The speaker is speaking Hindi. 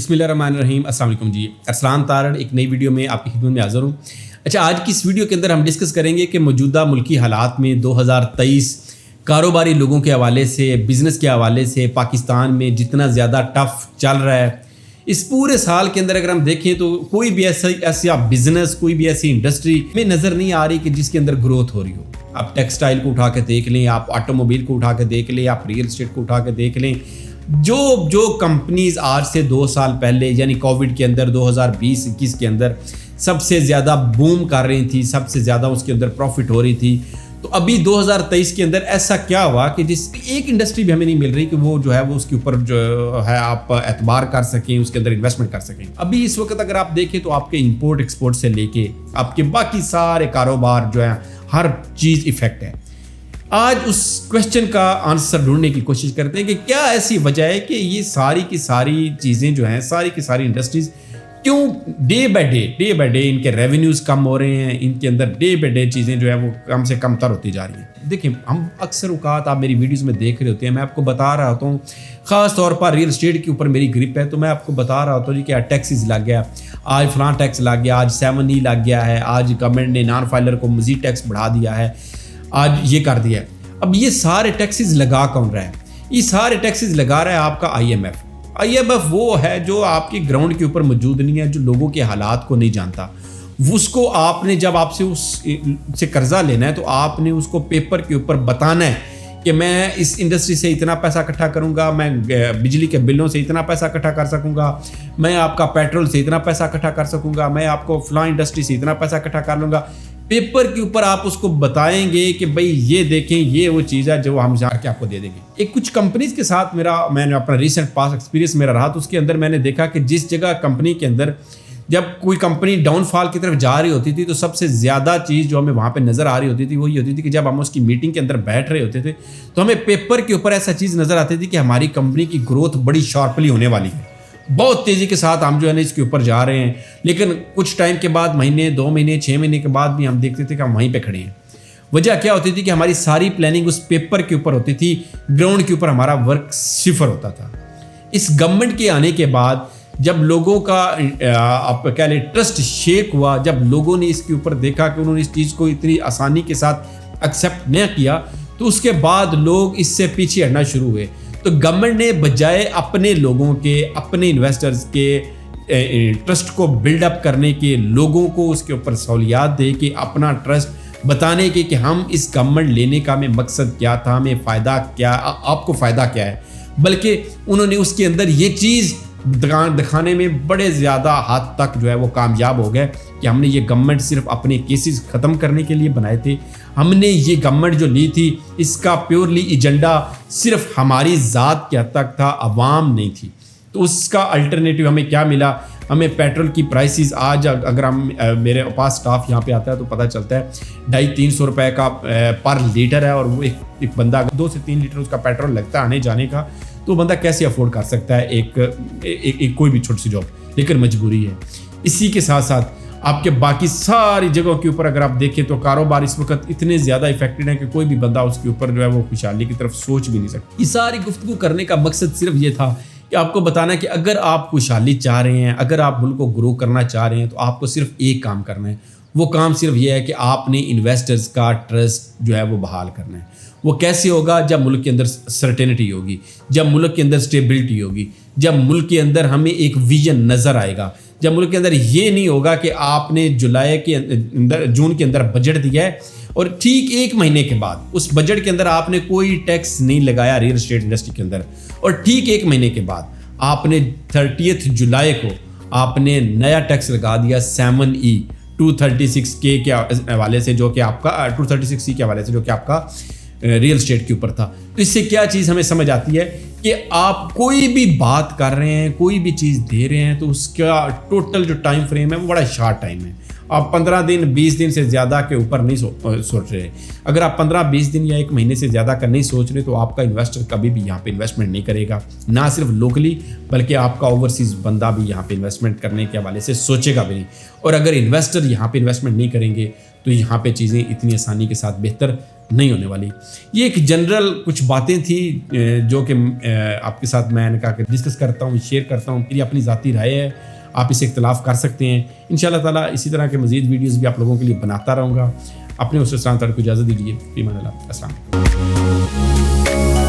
बिस्मिल्लाहिर्रहमानिर्रहीम। अस्सलाम वालेकुम जी। अरसलान तारड़ एक नई वीडियो में आपकी खिदमत में हाज़िर हूँ। अच्छा, आज की इस वीडियो के अंदर हम डिस्कस करेंगे कि मौजूदा मुल्की हालात में 2023 कारोबारी लोगों के हवाले से, बिज़नेस के हवाले से पाकिस्तान में जितना ज़्यादा टफ चल रहा है, इस पूरे साल के अंदर अगर हम देखें तो कोई भी ऐसा बिज़नेस, कोई भी ऐसी इंडस्ट्री में नज़र नहीं आ रही कि जिसके अंदर ग्रोथ हो रही हो। आप टेक्सटाइल को उठा के देख लें, आप ऑटोमोबाइल को उठा के देख लें, आप रियल एस्टेट को उठा के देख लें। जो कंपनीज आज से 2 साल पहले यानी कोविड के अंदर 2020-21 के अंदर सबसे ज़्यादा बूम कर रही थी, सबसे ज़्यादा उसके अंदर प्रॉफिट हो रही थी, तो अभी 2023 के अंदर ऐसा क्या हुआ कि जिस एक इंडस्ट्री भी हमें नहीं मिल रही कि वो जो है वो उसके ऊपर जो है आप एतबार कर सकें, उसके अंदर इन्वेस्टमेंट कर सकें। अभी इस वक्त अगर आप देखें तो आपके इंपोर्ट एक्सपोर्ट से लेके आपके बाकी सारे कारोबार जो है हर चीज़ इफेक्ट है। आज उस क्वेश्चन का आंसर ढूंढने की कोशिश करते हैं कि क्या ऐसी वजह है कि ये सारी की सारी चीज़ें जो हैं, सारी की सारी इंडस्ट्रीज़ क्यों डे बाय डे इनके रेवेन्यूज़ कम हो रहे हैं, इनके अंदर डे बाय डे चीज़ें जो है वो कम से कम तर होती जा रही हैं। देखिए, हम अक्सर औकात आप मेरी वीडियोज़ में देख रहे होते हैं, मैं आपको बता रहा होता हूँ, ख़ास तौर पर रियल एस्टेट के ऊपर मेरी ग्रिप है, तो मैं आपको बता रहा होता हूँ जी कि टैक्सेस लग गया, आज फलां टैक्स लग गया, आज 7E लग गया है, आज गवर्नमेंट ने नॉन फाइलर को मज़ीद टैक्स बढ़ा दिया है, आज ये कर दिया है। अब ये सारे टैक्सेस लगा कौन रहा है? ये सारे टैक्सेस लगा रहा है आपका IMF वो है जो आपकी ग्राउंड के ऊपर मौजूद नहीं है, जो लोगों के हालात को नहीं जानता। उसको आपने जब आपसे उससे कर्जा लेना है तो आपने उसको पेपर के ऊपर बताना है कि मैं इस इंडस्ट्री से इतना पैसा इकट्ठा करूंगा, मैं बिजली के बिलों से इतना पैसा इकट्ठा कर सकूंगा, मैं आपका पेट्रोल से इतना पैसा इकट्ठा कर सकूंगा, मैं आपको फलां इंडस्ट्री से इतना पैसा इकट्ठा कर लूँगा। पेपर के ऊपर आप उसको बताएंगे कि भाई ये देखें, ये वो चीज़ है जो हम जाके आपको दे देंगे। एक कुछ कंपनीज के साथ मैंने अपना रिसेंट पास एक्सपीरियंस मेरा रहा, तो उसके अंदर मैंने देखा कि जिस जगह कंपनी के अंदर जब कोई कंपनी डाउनफॉल की तरफ जा रही होती थी तो सबसे ज़्यादा चीज़ जो हमें वहाँ पे नज़र आ रही होती थी वो ये होती थी कि जब हम उसकी मीटिंग के अंदर बैठ रहे होते थे तो हमें पेपर के ऊपर ऐसा चीज़ नज़र आती थी कि हमारी कंपनी की ग्रोथ बड़ी शार्पली होने वाली है, बहुत तेज़ी के साथ हम जो है ना इसके ऊपर जा रहे हैं। लेकिन कुछ टाइम के बाद, महीने 2 महीने 6 महीने के बाद भी हम देखते थे कि हम वहीं पे खड़े हैं। वजह क्या होती थी कि हमारी सारी प्लानिंग उस पेपर के ऊपर होती थी, ग्राउंड के ऊपर हमारा वर्क सिफर होता था। इस गवर्नमेंट के आने के बाद जब लोगों का आप कह लें ट्रस्ट शेक हुआ, जब लोगों ने इसके ऊपर देखा कि उन्होंने इस चीज़ को इतनी आसानी के साथ एक्सेप्ट नहीं किया, तो उसके बाद लोग इससे पीछे हटना शुरू हुए। तो गवर्नमेंट ने बजाय अपने लोगों के, अपने इन्वेस्टर्स के ट्रस्ट को बिल्डअप करने के, लोगों को उसके ऊपर सहूलियात दे के अपना ट्रस्ट बताने के कि हम इस गवर्नमेंट लेने का हमें मकसद क्या था, हमें फ़ायदा क्या, आपको फ़ायदा क्या है, बल्कि उन्होंने उसके अंदर ये चीज़ दिखाने में बड़े ज़्यादा हद तक जो है वो कामयाब हो गए कि हमने ये गवर्नमेंट सिर्फ अपने केसेस ख़त्म करने के लिए बनाए थे। हमने ये गवर्नमेंट जो ली थी इसका प्योरली एजेंडा सिर्फ हमारी ज़ात के हद तक था, अवाम नहीं थी। तो उसका अल्टरनेटिव हमें क्या मिला? हमें पेट्रोल की प्राइसेस आज अगर हम मेरे पास स्टाफ यहाँ पे आता है तो पता चलता है 250-300 रुपए का पर लीटर है, और वो एक बंदा 2 से 3 लीटर उसका पेट्रोल लगता है आने जाने का, तो बंदा कैसे अफोर्ड कर सकता है एक कोई भी छोटी सी जॉब? लेकिन मजबूरी है। इसी के साथ साथ आपके बाकी सारी जगहों के ऊपर अगर आप देखें तो कारोबार इस वक्त इतने ज़्यादा इफेक्टेड है कि कोई भी बंदा उसके ऊपर जो है वो खुशहाली की तरफ सोच भी नहीं सकता। इस सारी गुफ्तगू करने का मकसद सिर्फ ये था कि आपको बताना कि अगर आप खुशहाली चाह रहे हैं, अगर आप मुल्क को ग्रो करना चाह रहे हैं, तो आपको सिर्फ एक काम करना है। वो काम सिर्फ ये है कि आपने इन्वेस्टर्स का ट्रस्ट जो है वो बहाल करना है। वो कैसे होगा? जब मुल्क के अंदर सर्टेनिटी होगी, जब मुल्क के अंदर स्टेबिलिटी होगी, जब मुल्क के अंदर हमें एक विजन नज़र आएगा, जब मुल्क के अंदर ये नहीं होगा कि आपने जून के अंदर बजट दिया है और ठीक 1 महीने के बाद उस बजट के अंदर आपने कोई टैक्स नहीं लगाया रियल एस्टेट इंडस्ट्री के अंदर, और ठीक 1 महीने के बाद आपने 30 जुलाई को आपने नया टैक्स लगा दिया 7E 236K के हवाले से, जो कि आपका 236C के हवाले से, जो कि आपका रियल एस्टेट के ऊपर था। तो इससे क्या चीज़ हमें समझ आती है कि आप कोई भी बात कर रहे हैं, कोई भी चीज़ दे रहे हैं, तो उसका टोटल जो टाइम फ्रेम है वो बड़ा शार्ट टाइम है। आप 15 दिन 20 दिन से ज़्यादा के ऊपर नहीं सोच रहे। अगर आप 15-20 दिन या 1 महीने से ज़्यादा का नहीं सोच रहे तो आपका इन्वेस्टर कभी भी यहाँ पे इन्वेस्टमेंट नहीं करेगा, ना सिर्फ लोकली बल्कि आपका ओवरसीज़ बंदा भी यहाँ पे इन्वेस्टमेंट करने के हवाले से सोचेगा भी नहीं। और अगर इन्वेस्टर यहाँ पे इन्वेस्टमेंट नहीं करेंगे तो यहाँ पे चीज़ें इतनी आसानी के साथ बेहतर नहीं होने वाली। ये एक जनरल कुछ बातें थी जो कि आपके साथ मैंने कहा कि डिस्कस करता हूँ, शेयर करता हूँ। मेरी अपनी ज़ाती राय है, आप इसे इख्तलाफ कर सकते हैं। इंशाल्लाह ताला इसी तरह के मज़ीद वीडियोज़ भी आप लोगों के लिए बनाता रहूँगा। अपने उस इस्लाम तारीख को इजाज़त दीजिए। फ़ी अमान अल्लाह। अस्सलाम वालेकुम।